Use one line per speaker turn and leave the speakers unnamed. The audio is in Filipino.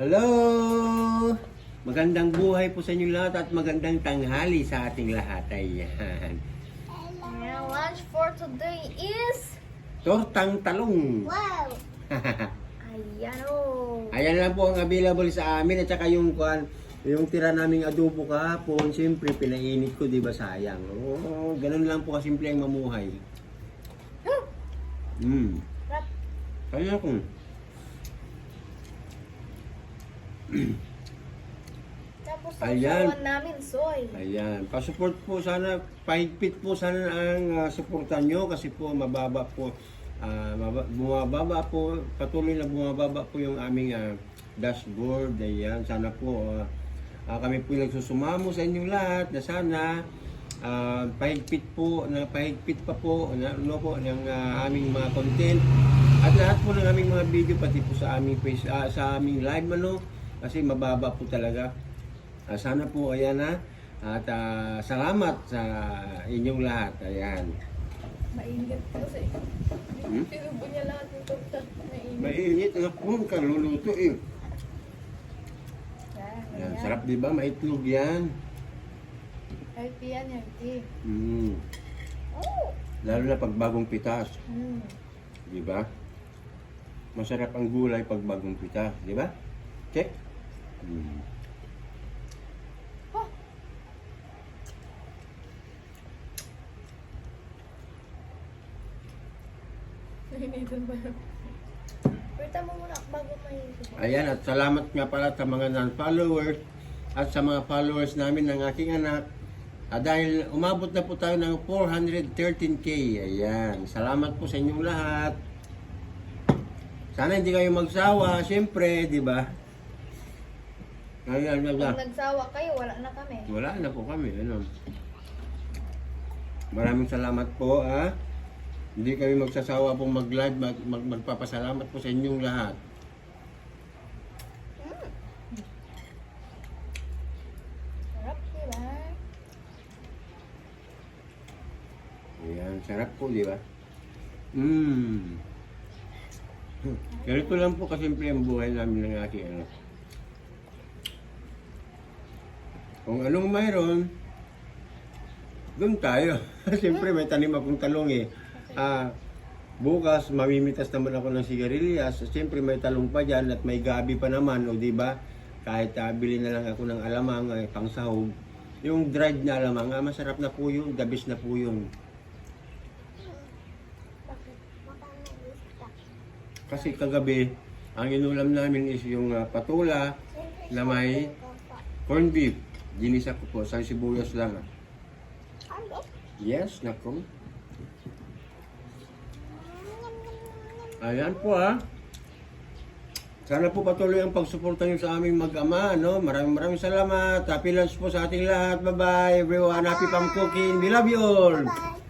Hello! Magandang buhay po sa inyo lahat at magandang tanghali sa ating lahat. Ayan.
Our lunch for today is...
Tortang talong.
Wow! Ayan o.
Ayan lang po ang available sa amin at saka yung tira naming adobo kahapon, siyempre pinainit ko, di ba sayang? Oo, ganun lang po kasimple ang mamuhay.
Rap.
Kaya ko.
Tapos ang
Ayan.
sawan namin, soy.
Ayan, pa-support po sana, pahigpit po sana ang suportan nyo kasi po mababa po, bumababa po, patuloy na bumababa po yung aming dashboard. Ayan, sana po kami po nagsusumamo sa inyong lahat na sana pahigpit pa po ng aming mga content at lahat po ng aming mga video pati po sa aming face, sa aming live kasi mababa po talaga. Sana po ayan at salamat sa inyong lahat. Ayan.
Mainit kasi. Tinubo niya lahat ng torta.
Mainit ang po kaluluto eh. Ayan, sarap di ba? Maitlog yan.
Healthy yan, healthy. Oh!
Lalo na pag bagong pitas. Di ba? Masarap ang gulay pag bagong pitas. Di ba? Check.
Oh! Nainitan ba yun? Pwede mo muna bago may...
Ayan, at salamat nga pala sa mga non-followers at sa mga followers namin ng aking anak. Dahil umabot na po tayo ng 413k. Ayan, salamat po sa inyong lahat. Sana hindi kayo magsawa, siyempre, di ba? Ayan,
Pag nagsawa kayo, wala na kami.
wala na po kami. Ano? Maraming salamat po. Hindi kami magsasawa pong mag-live, magpapasalamat po sa inyong lahat.
Sarap, diba?
Ayan, sarap po, di ba? Ganito lang po kasimple ang buhay namin ng aking anak. Kung anong mayroon, doon tayo. Siyempre may tanim akong talong eh. Bukas mamimitas naman ako ng sigarilyas. Siyempre may talong pa dyan at may gabi pa naman, o di ba? Kahit bili na lang ako ng alamang pang sahog. Yung dried na alamang, masarap na po yun, the best na po yun. Kasi kagabi, ang inulam namin is yung patula na may corned beef. Ginisa ko po, sa sibuyas lang. Yes, nako. Ayan po Sana po patuloy ang pagsuporta nyo sa aming mag-ama, no? Maraming salamat. Happy lunch po sa ating lahat. Bye-bye everyone. Happy Pam Cooking. We love you all.
Bye!